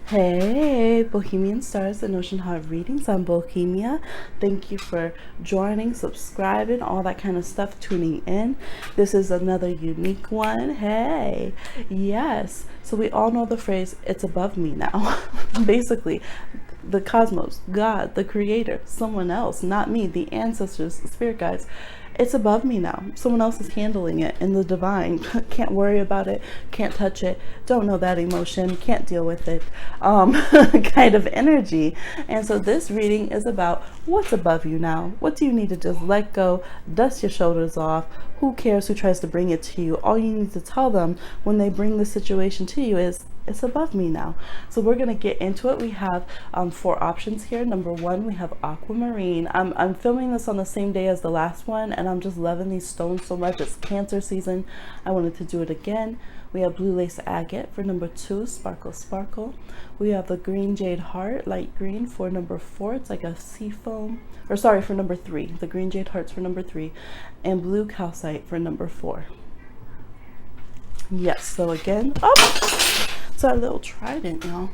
Hey, Bohemian Stars and Ocean Heart Readings. I'm Bohemia. Thank you for joining, subscribing, all that kind of stuff, tuning in. This is another unique one. Hey, yes. So we all know the phrase, it's above me now. Basically, the cosmos, God, the creator, someone else, not me, the ancestors, spirit guides. It's above me now. Someone else is handling it in the divine. Can't worry about it. Can't touch it. Don't know that emotion. Can't deal with it. Kind of energy. And so this reading is about what's above you now. What do you need to just let go, dust your shoulders off? Who cares who tries to bring it to you? All you need to tell them when they bring the situation to you is, it's above me now. So we're gonna get into it. We have 4 options here. Number 1, we have Aquamarine. I'm filming this on the same day as the last one, and I'm just loving these stones so much. It's Cancer season. I wanted to do it again. We have Blue Lace Agate for number 2, Sparkle Sparkle. We have the Green Jade Heart, light green, for number 4. It's like a sea foam, or sorry, for number 3. The Green Jade Hearts for number 3, and Blue Calcite for number 4. Yes. So again, it's our little trident, y'all.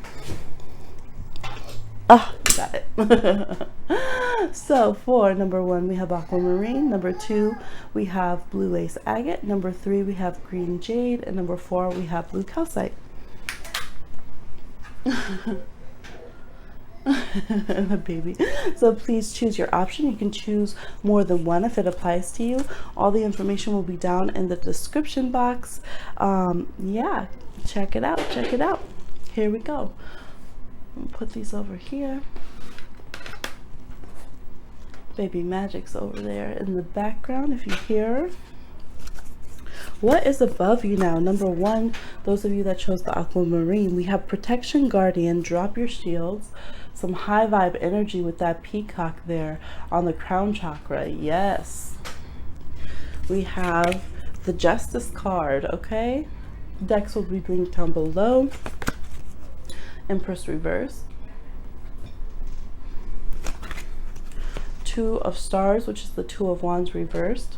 Got it. So for number 1, we have Aquamarine. Number 2, we have Blue Lace Agate. Number 3, we have Green Jade. And number 4, we have Blue Calcite. The baby. So please choose your option. You can choose more than one if it applies to you. All the information will be down in the description box. Yeah, check it out. Check it out. Here we go. I'll put these over here. Baby Magic's over there in the background if you hear her. What is above you now? Number 1, those of you that chose the Aquamarine, we have Protection Guardian, drop your shields. Some high vibe energy with that peacock there on the crown chakra. Yes. We have the Justice card, okay? Decks will be linked down below. Empress reverse. 2 of Stars, which is the 2 of Wands reversed.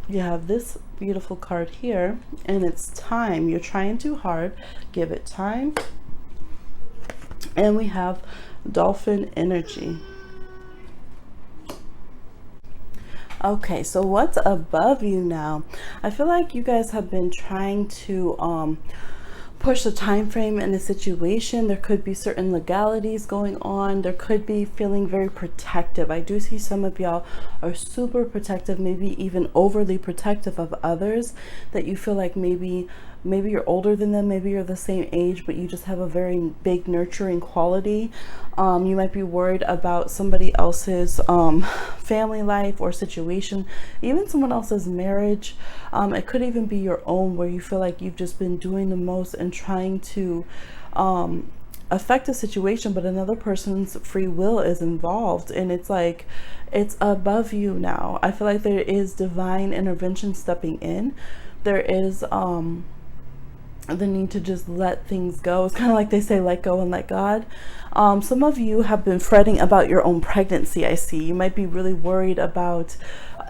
You have this beautiful card here, and it's time. You're trying too hard. Give it time. And we have Dolphin energy. Okay, so what's above you now? I feel like you guys have been trying to push the time frame in a situation. There could be certain legalities going on. There could be feeling very protective. I do see some of y'all are super protective, maybe even overly protective of others, that you feel like maybe you're older than them, maybe you're the same age, but you just have a very big nurturing quality. You might be worried about somebody else's family life or situation, even someone else's marriage. It could even be your own, where you feel like you've just been doing the most and trying to affect a situation, but another person's free will is involved, and it's like it's above you now. I feel like there is divine intervention stepping in. There is the need to just let things go. It's kind of like they say, let go and let God. Some of you have been fretting about your own pregnancy. I see you might be really worried about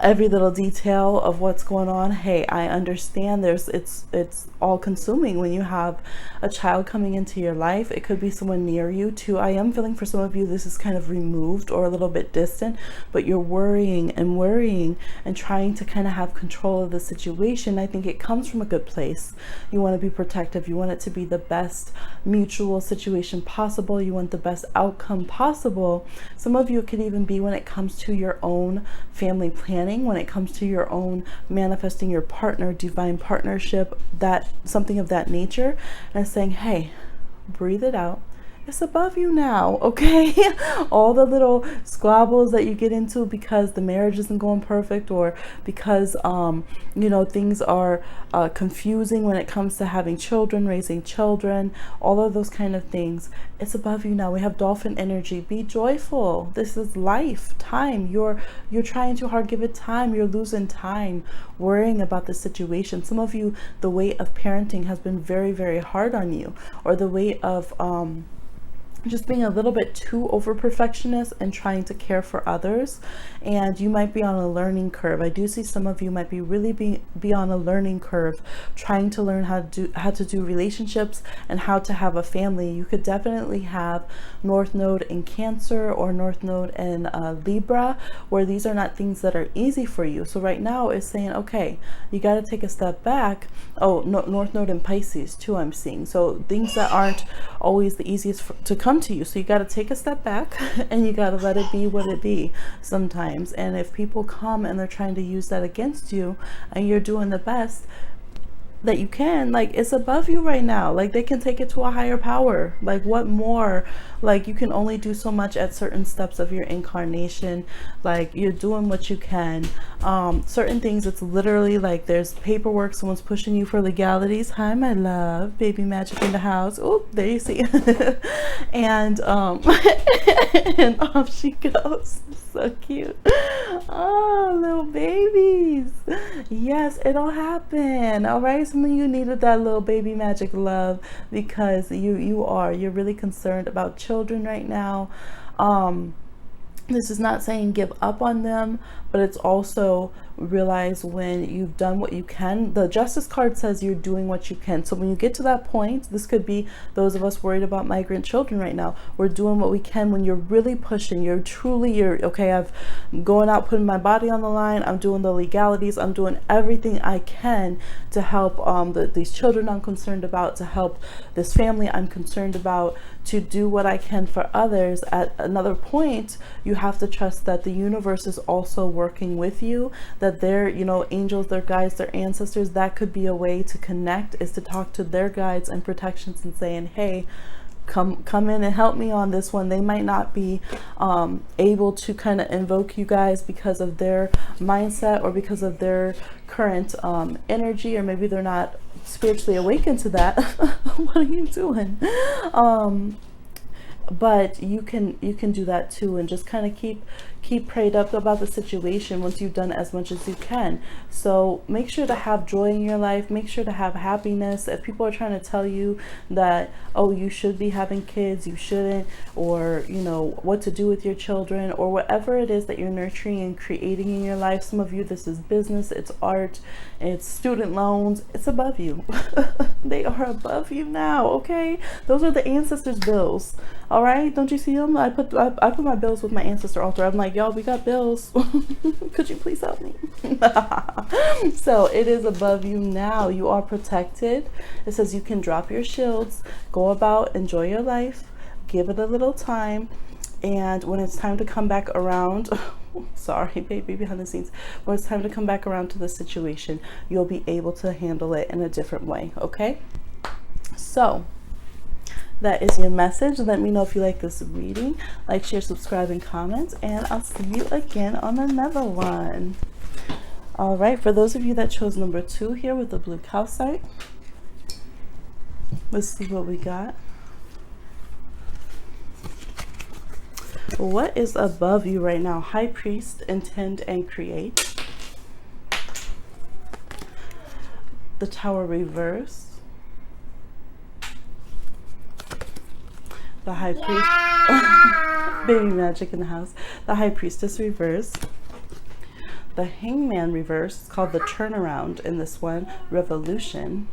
every little detail of what's going on. Hey, I understand. It's all consuming when you have a child coming into your life. It could be someone near you too. I am feeling for some of you this is kind of removed or a little bit distant, but you're worrying and trying to kind of have control of the situation. I think it comes from a good place. You want to be protective. You want it to be the best mutual situation possible. You want the best outcome possible. Some of you, it could even be when it comes to your own family planning, when it comes to your own manifesting your partner, divine partnership, that something of that nature. And it's saying, hey, breathe it out. It's above you now, okay? All the little squabbles that you get into because the marriage isn't going perfect, or because you know, things are confusing when it comes to having children, raising children, all of those kind of things. It's above you now. We have Dolphin energy. Be joyful. This is life, time. You're trying too hard. Give it time. You're losing time worrying about the situation. Some of you, the weight of parenting has been very, very hard on you, or the weight of just being a little bit too over perfectionist and trying to care for others, and you might be on a learning curve. I do see some of you might be really be on a learning curve, trying to learn how to do relationships and how to have a family. You could definitely have North Node in Cancer or North Node in Libra, where these are not things that are easy for you. So right now it's saying, okay, you got to take a step back. Oh, no, North Node in Pisces too, I'm seeing. So things that aren't always the easiest to come to you. So you got to take a step back and you got to let it be what it be sometimes. And if people come and they're trying to use that against you and you're doing the best that you can, like, it's above you right now. Like, they can take it to a higher power. Like, what more? Like, you can only do so much at certain steps of your incarnation. Like, you're doing what you can. Certain things, it's literally like there's paperwork, someone's pushing you for legalities. Hi, my love, baby magic in the house. Oh, there you see. And and off she goes. So cute. Oh, little babies. Yes, it'll happen. All right, some of you needed that little baby magic love, because you're really concerned about children right now. This is not saying give up on them, but it's also realize when you've done what you can. The Justice card says you're doing what you can. So when you get to that point, this could be those of us worried about migrant children right now. We're doing what we can when you're really pushing. You're okay, I've going out, putting my body on the line. I'm doing the legalities. I'm doing everything I can to help these children I'm concerned about, to help this family I'm concerned about, to do what I can for others. At another point, you have to trust that the universe is also working with you, that their angels, their guides, their ancestors, that could be a way to connect, is to talk to their guides and protections and saying, hey, come in and help me on this one. They might not be able to kind of invoke you guys because of their mindset or because of their current energy, or maybe they're not spiritually awakened to that. What are you doing? But you can do that too, and just kind of keep prayed up about the situation once you've done as much as you can. So make sure to have joy in your life, make sure to have happiness. If people are trying to tell you that, oh, you should be having kids, you shouldn't, or what to do with your children, or whatever it is that you're nurturing and creating in your life. Some of you, this is business, it's art, it's student loans, it's above you. They are above you now. Okay, those are the ancestors' bills. All right, don't you see them? I put my bills with my ancestor altar. I'm like, y'all, we got bills. Could you please help me? So it is above you now. You are protected. It says you can drop your shields, go about, enjoy your life, give it a little time, and when it's time to come back around, sorry, baby, behind the scenes, when it's time to come back around to the situation, you'll be able to handle it in a different way. Okay, so that is your message. Let me know if you like this reading. Like, share, subscribe, and comment, and I'll see you again on another one. All right, for those of you that chose number 2 here with the blue calcite, let's see what we got. What is above you right now? High Priest, intend and create. The Tower reverse. The High Priest, baby magic in the house. The High Priestess reverse. The Hangman reverse. It's called the turnaround in this one, revolution.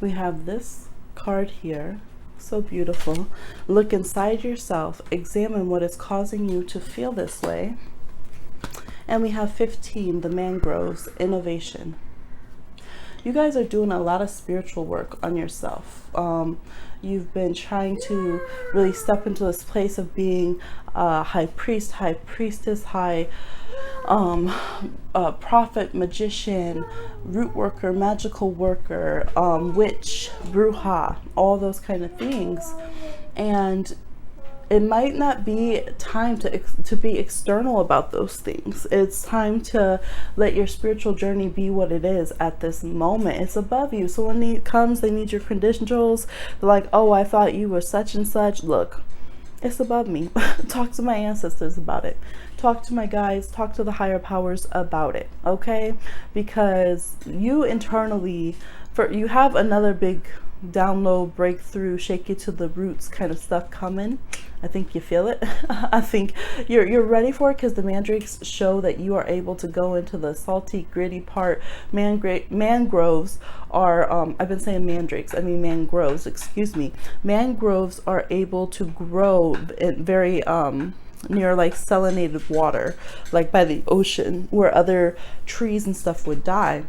We have this card here, so beautiful. Look inside yourself, examine what is causing you to feel this way. And we have 15, the mangroves, innovation. You guys are doing a lot of spiritual work on yourself. You've been trying to really step into this place of being a high priest, high priestess, high prophet, magician, root worker, magical worker, witch, bruja, all those kind of things. And it might not be time to be external about those things. It's time to let your spiritual journey be what it is at this moment. It's above you. So when it comes, they need your credentials. They're like, oh, I thought you were such and such. Look, it's above me. Talk to my ancestors about it. Talk to my guides. Talk to the higher powers about it. Okay? Because you internally, you have another big download, breakthrough, shake you to the roots kind of stuff coming. I think you feel it. I think you're ready for it, because the mandrakes show that you are able to go into the salty, gritty part. Mangroves are, I've been saying mandrakes, I mean mangroves, excuse me. Mangroves are able to grow in very, near like salinated water, like by the ocean, where other trees and stuff would die.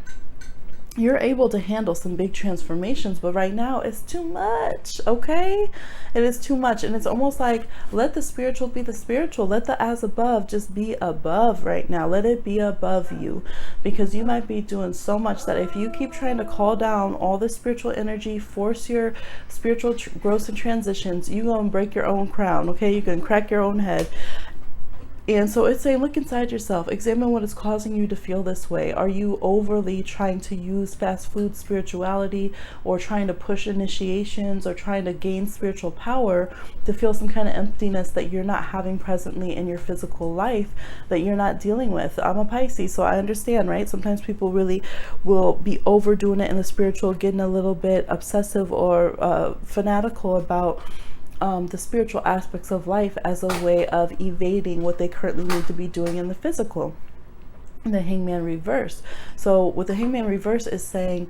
You're able to handle some big transformations, but right now it's too much, okay? It is too much, and it's almost like, let the spiritual be the spiritual. Let the as above just be above right now. Let it be above you, because you might be doing so much that if you keep trying to call down all the spiritual energy, force your spiritual growth and transitions, you're going to break your own crown, okay? You can crack your own head. And so it's saying, look inside yourself, examine what is causing you to feel this way. Are you overly trying to use fast food spirituality, or trying to push initiations, or trying to gain spiritual power to feel some kind of emptiness that you're not having presently in your physical life, that you're not dealing with? I'm a Pisces, so I understand, right? Sometimes people really will be overdoing it in the spiritual, getting a little bit obsessive or fanatical about the spiritual aspects of life as a way of evading what they currently need to be doing in the physical. The Hangman reverse. So what the Hangman reverse is saying,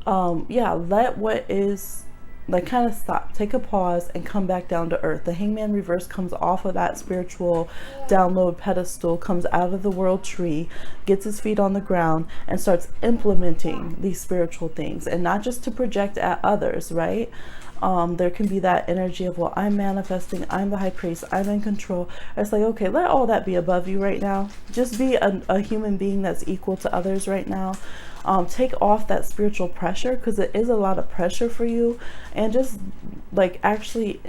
yeah, let what is, like, kind of stop, take a pause, and come back down to earth. The Hangman reverse comes off of that spiritual download pedestal, comes out of the world tree, gets his feet on the ground, and starts implementing these spiritual things, and not just to project at others, right? There can be that energy of, well, I'm manifesting, I'm the high priest, I'm in control. It's like, okay, let all that be above you right now. Just be a human being that's equal to others right now. Take off that spiritual pressure, because it is a lot of pressure for you, and just like actually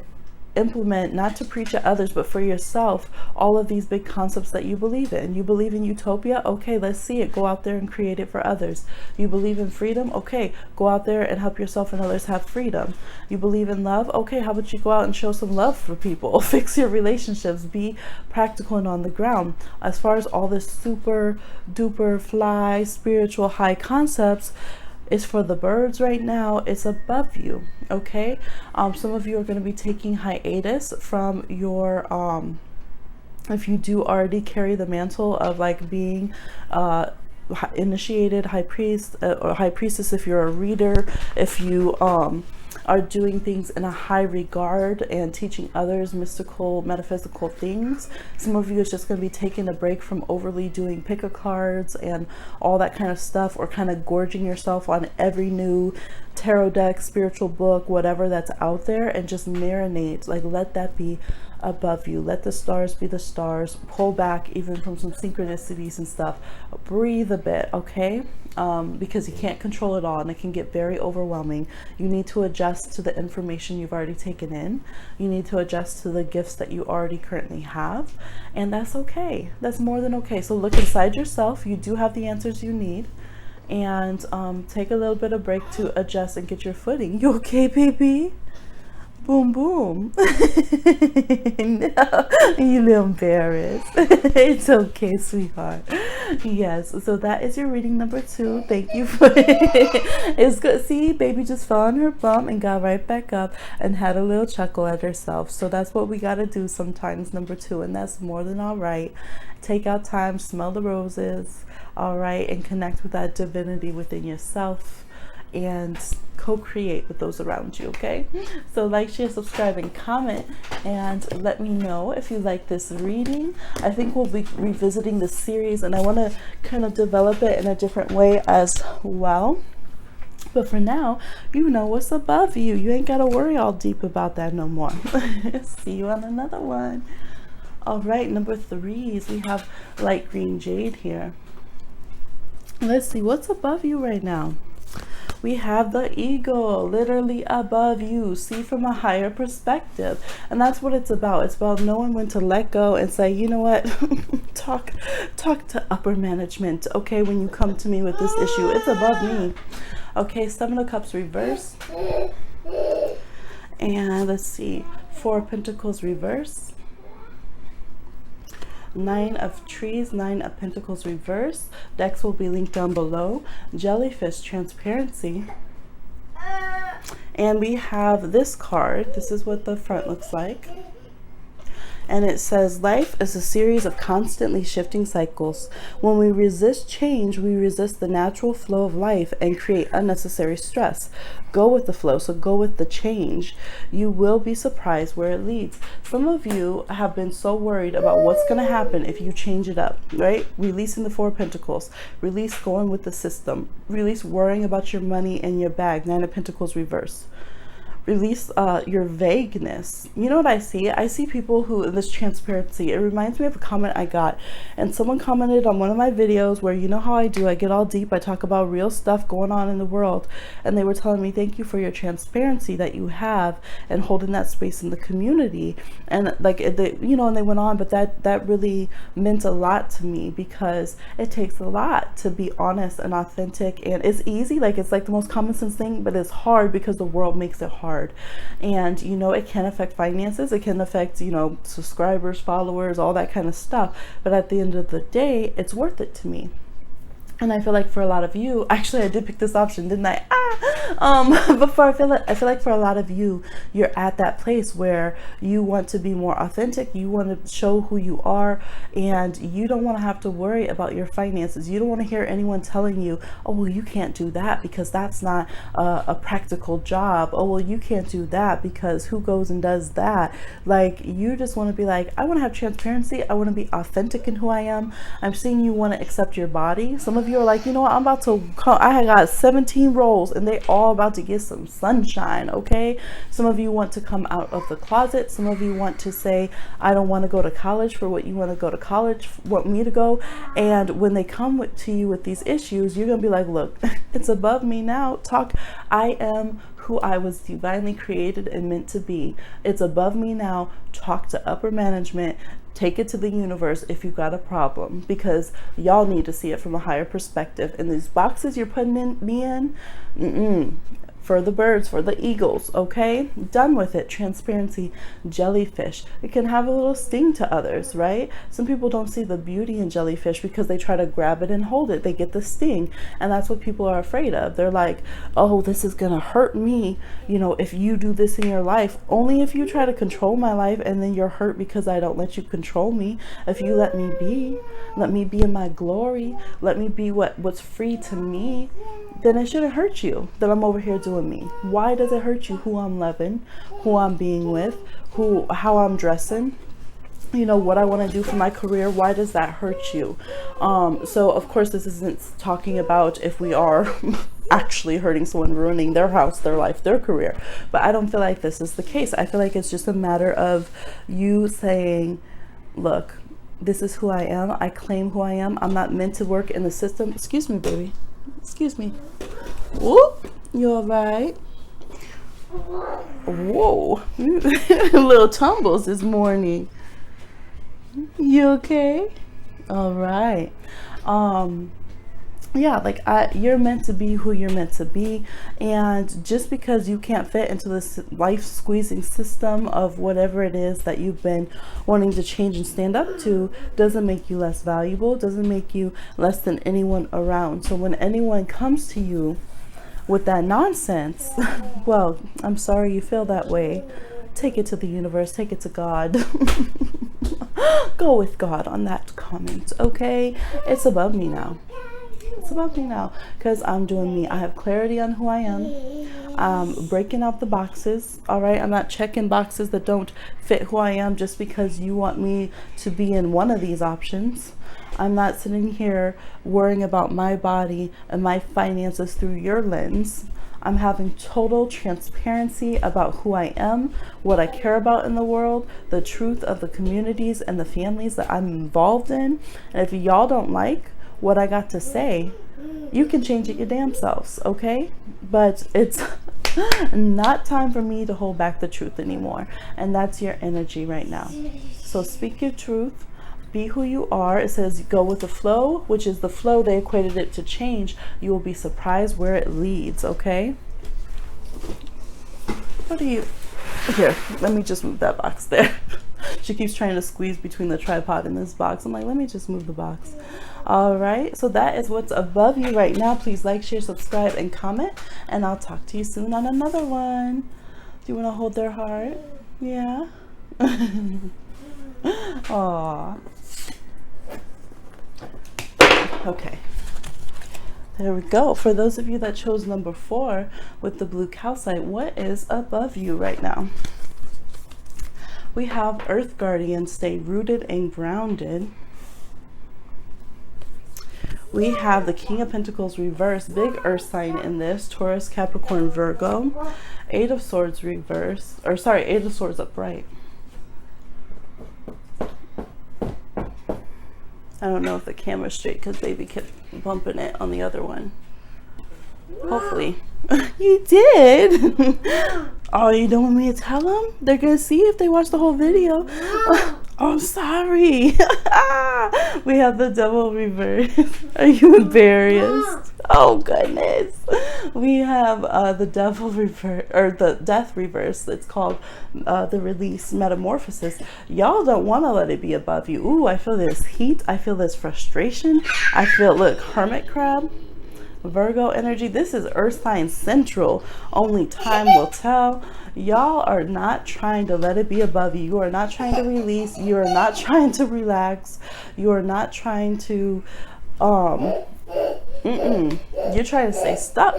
implement, not to preach at others, but for yourself, all of these big concepts that you believe in. You believe in utopia? Okay, let's see it. Go out there and create it for others. You believe in freedom? Okay, go out there and help yourself and others have freedom. You believe in love? Okay, how about you go out and show some love for people? Fix your relationships. Be practical and on the ground. As far as all this super duper fly spiritual high concepts, is for the birds right now. It's above you, okay? Some of you are going to be taking hiatus from your, if you do already carry the mantle of like being initiated high priest or high priestess, if you're a reader, if you are doing things in a high regard and teaching others mystical, metaphysical things. Some of you is just going to be taking a break from overly doing pick-a cards and all that kind of stuff, or kind of gorging yourself on every new tarot deck, spiritual book, whatever that's out there, and just marinate. Like, let that be above you. Let the stars be the stars. Pull back even from some synchronicities and stuff. Breathe a bit, okay? Because you can't control it all, and it can get very overwhelming. You need to adjust to the information you've already taken in. You need to adjust to the gifts that you already currently have, and that's okay. That's more than okay. So look inside yourself. You do have the answers you need, and take a little bit of break to adjust and get your footing. You okay, baby? Boom, boom. No, you little embarrassed. It's okay, sweetheart. Yes, so that is your reading number 2. Thank you for it's good. See, baby just fell on her bum and got right back up and had a little chuckle at herself. So that's what we got to do sometimes, number 2, and that's more than all right. Take out time, smell the roses, all right, and connect with that divinity within yourself, and co-create with those around you, okay? So like, share, subscribe, and comment, and let me know if you like this reading. I think we'll be revisiting the series, and I want to kind of develop it in a different way as well. But for now, you know what's above you. You ain't got to worry all deep about that no more. See you on another one. All right, number 3s, we have light green jade here. Let's see what's above you right now. We have the eagle, literally above you. See from a higher perspective. And that's what it's about. It's about knowing when to let go and say, you know what, talk to upper management, okay, when you come to me with this issue. It's above me. Okay, 7 of Cups reverse. And let's see, 4 of Pentacles reverse. 9 of Trees, 9 of Pentacles reverse. Decks will be linked down below. Jellyfish, transparency. And we have this card. This is what the front looks like. And it says, life is a series of constantly shifting cycles. When we resist change, we resist the natural flow of life and create unnecessary stress. Go with the flow, so go with the change. You will be surprised where it leads. Some of you have been so worried about what's going to happen if you change it up, right? Releasing the Four of Pentacles, release going with the system, release worrying about your money and your bag, Nine of Pentacles reverse. Release your vagueness. You know what I see? I see people who, in this transparency, it reminds me of a comment I got, and someone commented on one of my videos where, you know how I do, I get all deep, I talk about real stuff going on in the world, and they were telling me, thank you for your transparency that you have and holding that space in the community. And like, you know, and they went on, but that really meant a lot to me, because it takes a lot to be honest and authentic, and it's easy, like it's like the most common sense thing, but it's hard because the world makes it hard. And you know, it can affect finances, it can affect, you know, subscribers, followers, all that kind of stuff, but at the end of the day, it's worth it to me. And I feel like for a lot of you, actually I did pick this option, didn't I? But I feel like for a lot of you, you're at that place where you want to be more authentic, you want to show who you are, and you don't want to have to worry about your finances. You don't want to hear anyone telling you, oh, well, you can't do that because that's not a practical job. Oh, well, you can't do that because who goes and does that? Like, you just want to be like, I want to have transparency. I want to be authentic in who I am. I'm seeing you want to accept your body. Some of you are like, you know what, I'm about to come, I got 17 rolls and they all about to get some sunshine. Okay, some of you want to come out of the closet. Some of you want to say, I don't want to go to college for what you want to go to college, want me to go. And when they come to you with these issues, you're gonna be like, look, it's above me now. I am who I was divinely created and meant to be. It's above me now. Talk to upper management. Take it to the universe if you got a problem, because y'all need to see it from a higher perspective. And these boxes you're putting me in, for the birds, for the eagles, okay? Done with it. Transparency, jellyfish. It can have a little sting to others, right? Some people don't see the beauty in jellyfish because they try to grab it and hold it. They get the sting, and that's what people are afraid of. They're like, oh, this is gonna hurt me, you know, if you do this in your life. Only if you try to control my life and then you're hurt because I don't let you control me. If you let me be in my glory, let me be what's free to me, then it shouldn't hurt you that I'm over here doing me. Why does it hurt you who I'm loving, who I'm being with, how I'm dressing, you know, what I want to do for my career? Why does that hurt you? So of course this isn't talking about if we are actually hurting someone, ruining their house, their life, their career, but I don't feel like this is the case. I feel like it's just a matter of you saying, look, this is who I am. I claim who I am. I'm not meant to work in the system. Excuse me, baby. Excuse me. Whoop. You all right? Whoa. Little tumbles this morning. You okay? All right. Yeah, like you're meant to be who you're meant to be, and just because you can't fit into this life squeezing system of whatever it is that you've been wanting to change and stand up to doesn't make you less valuable, doesn't make you less than anyone around. So when anyone comes to you with that nonsense, well, I'm sorry you feel that way. Take it to the universe, take it to God. Go with God on that comment, okay? It's above me now. It's above me now because I'm doing me. I have clarity on who I am. Breaking out the boxes, all right? I'm not checking boxes that don't fit who I am just because you want me to be in one of these options. I'm not sitting here worrying about my body and my finances through your lens. I'm having total transparency about who I am, what I care about in the world, the truth of the communities and the families that I'm involved in. And if y'all don't like what I got to say, you can change it your damn selves, okay? But it's not time for me to hold back the truth anymore. And that's your energy right now. So speak your truth. Be who you are. It says go with the flow, which is the flow. They equated it to change. You will be surprised where it leads, okay? What do you... Here, let me just move that box there. She keeps trying to squeeze between the tripod and this box. I'm like, let me just move the box. All right, so that is what's above you right now. Please like, share, subscribe, and comment, and I'll talk to you soon on another one. Do you want to hold their heart? Yeah. Aw. Okay. There we go. For those of you that chose number 4 with the blue calcite, what is above you right now? We have Earth Guardian, stay rooted and grounded. We have the King of Pentacles reverse, big earth sign in this, Taurus, Capricorn, Virgo. 8 of Swords reverse, or sorry, 8 of Swords upright. I don't know if the camera's straight because baby kept bumping it on the other one. Hopefully. You did? Oh, you don't want me to tell them? They're going to see if they watch the whole video. Oh, I'm sorry. We have the Devil reverse. Are you embarrassed? Oh, goodness. We have the Devil reverse, or the Death reverse. It's called the Release Metamorphosis. Y'all don't want to let it be above you. Ooh, I feel this heat. I feel this frustration. I feel, look, Hermit Crab. Virgo energy. This is Earth sign central. Only time will tell. Y'all are not trying to let it be above you. You are not trying to release. You are not trying to relax. You are not trying to you're trying to stay stuck.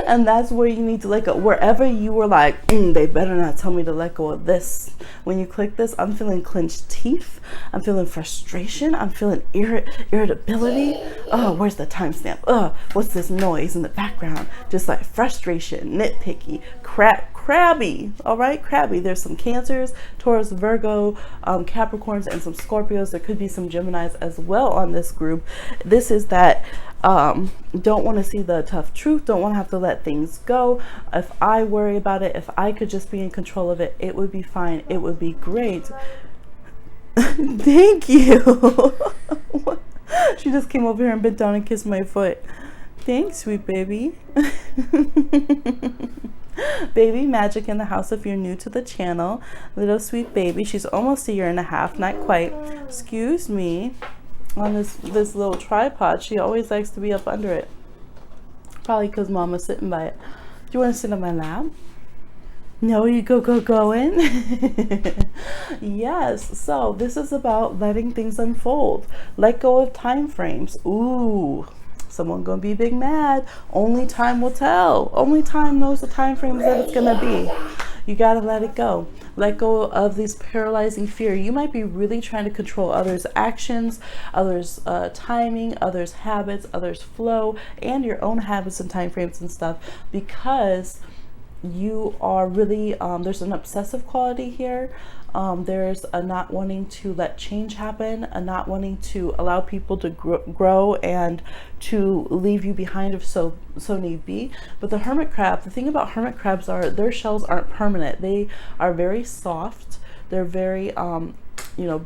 And that's where you need to let go. Wherever you were like, they better not tell me to let go of this. When you click this, I'm feeling clenched teeth. I'm feeling frustration. I'm feeling irritability. Oh, where's the timestamp? What's this noise in the background? Just like frustration, nitpicky, crabby. All right, crabby. There's some Cancers, Taurus, Virgo, Capricorns, and some Scorpios. There could be some Geminis as well on this group. This is that don't want to see the tough truth, don't want to have to let things go. If I worry about it, if I could just be in control of it, it would be fine, it would be great. Thank you. She just came over here and bent down and kissed my foot. Thanks, sweet baby. Baby magic in the house if you're new to the channel. Little sweet baby, she's almost 1.5 years, not quite. Excuse me. On this little tripod, she always likes to be up under it, probably because mama's sitting by it. Do you want to sit on my lap? No, you going. Yes, so this is about letting things unfold. Let go of time frames. Ooh, someone gonna be big mad. Only time will tell. Only time knows the time frames that it's gonna be. You gotta let it go. Let go of this paralyzing fear. You might be really trying to control others' actions, others' timing, others' habits, others' flow, and your own habits and time frames and stuff, because you are really, there's an obsessive quality here. There's a not wanting to let change happen, a not wanting to allow people to grow and to leave you behind if so need be. But the hermit crab, the thing about hermit crabs are their shells aren't permanent. They are very soft. They're very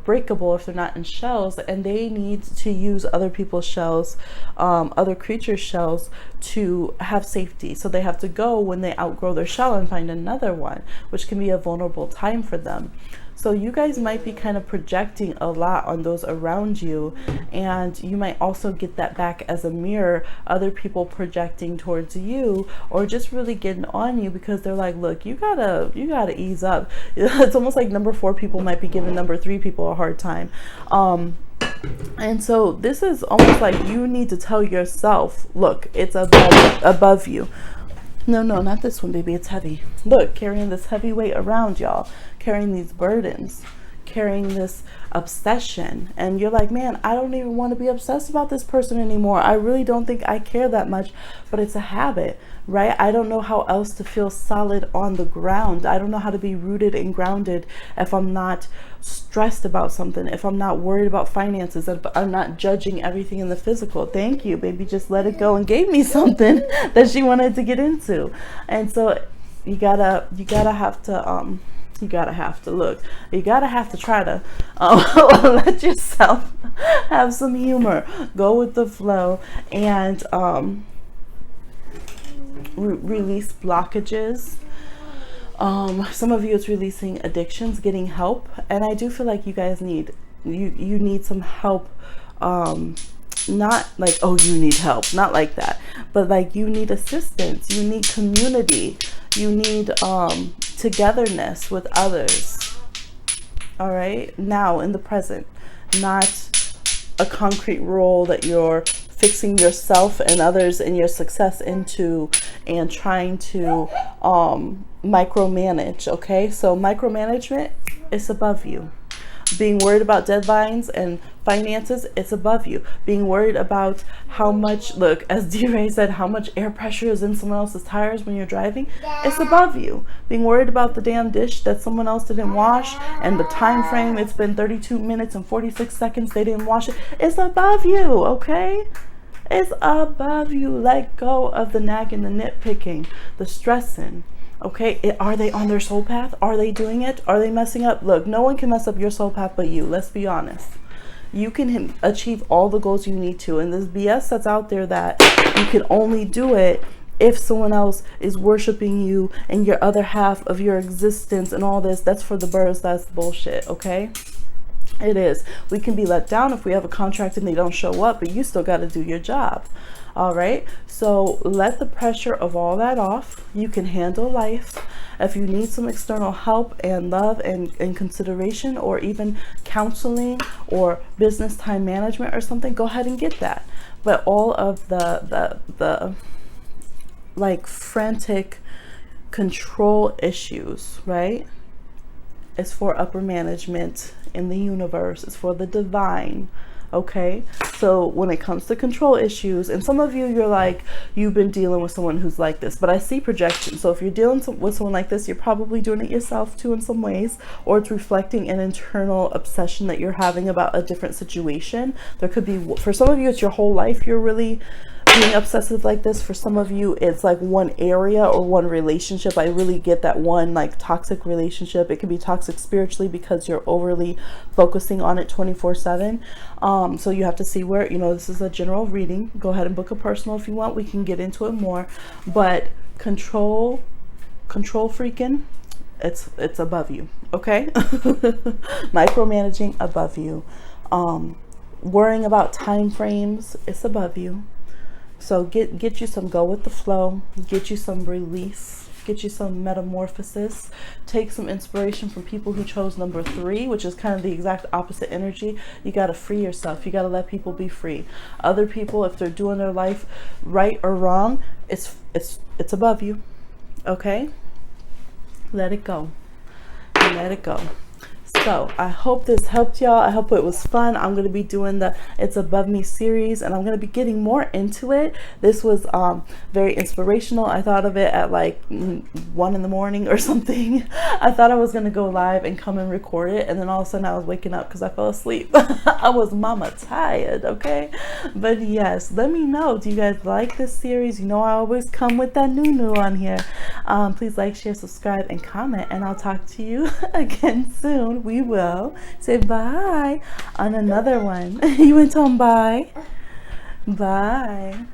breakable if they're not in shells, and they need to use other people's shells, other creatures' shells, to have safety. So they have to go when they outgrow their shell and find another one, which can be a vulnerable time for them. So you guys might be kind of projecting a lot on those around you, and you might also get that back as a mirror, other people projecting towards you or just really getting on you because they're like, look, you gotta ease up. It's almost like number 4 people might be giving number 3 people a hard time. And so this is almost like you need to tell yourself, look, it's above you. No, not this one, baby. It's heavy. Look, carrying this heavy weight around, y'all. Carrying these burdens. Carrying this obsession. And you're like, man, I don't even want to be obsessed about this person anymore. I really don't think I care that much. But it's a habit, right? I don't know how else to feel solid on the ground. I don't know how to be rooted and grounded if I'm not stressed about something, if I'm not worried about finances, if I'm not judging everything in the physical. Thank you, baby. Just let it go and gave me something that she wanted to get into. And so you gotta have to try to let yourself have some humor, go with the flow, and release blockages. Some of you, it's releasing addictions, getting help, and I do feel like you guys need some help not like, oh, you need help, not like that, but like you need assistance, you need community, you need togetherness with others. All right, now in the present, not a concrete role that you're fixing yourself and others and your success into and trying to micromanage. Okay, so micromanagement is above you. Being worried about deadlines and finances, it's above you. Being worried about how much, look, as D-Ray said, how much air pressure is in someone else's tires when you're driving, it's above you. Being worried about the damn dish that someone else didn't wash and the time frame, it's been 32 minutes and 46 seconds, they didn't wash it, it's above you, okay? It's above you. Let go of the nagging, the nitpicking, the stressing. Okay, are they on their soul path? Are they doing it? Are they messing up? Look, no one can mess up your soul path but you. Let's be honest. You can achieve all the goals you need to. And this BS that's out there that you can only do it if someone else is worshiping you and your other half of your existence and all this, that's for the birds. That's bullshit, okay? It is. We can be let down if we have a contract and they don't show up, but you still got to do your job. All right, so let the pressure of all that off. You can handle life. If you need some external help and love and consideration, or even counseling or business time management or something, go ahead and get that. But all of the like frantic control issues, right? It's for upper management in the universe. It's for the divine. Okay, so when it comes to control issues, and some of you, you're like, you've been dealing with someone who's like this, but I see projection. So if you're dealing with someone like this, you're probably doing it yourself too in some ways, or it's reflecting an internal obsession that you're having about a different situation. There could be, for some of you, it's your whole life you're really being obsessive like this. For some of you, it's like one area or one relationship. I really get that one, like toxic relationship. It can be toxic spiritually because you're overly focusing on it 24/7. So you have to see where, you know, this is a general reading. Go ahead and book a personal if you want. We can get into it more. But control freaking, it's above you. Okay. Micromanaging, above you. Worrying about time frames, it's above you. So get you some go with the flow, get you some release, get you some metamorphosis, take some inspiration from people who chose number 3, which is kind of the exact opposite energy. You got to free yourself. You got to let people be free. Other people, if they're doing their life right or wrong, it's above you. Okay? Let it go. Let it go. So I hope this helped y'all. I hope it was fun. I'm going to be doing the It's Above Me series, and I'm going to be getting more into it. This was very inspirational. I thought of it at like 1 in the morning or something. I thought I was going to go live and come and record it, and then all of a sudden I was waking up because I fell asleep. I was mama tired, okay? But yes, let me know. Do you guys like this series? You know I always come with that new on here. Please like, share, subscribe, and comment, and I'll talk to you again soon. We will say bye on another one. You went on bye. Bye.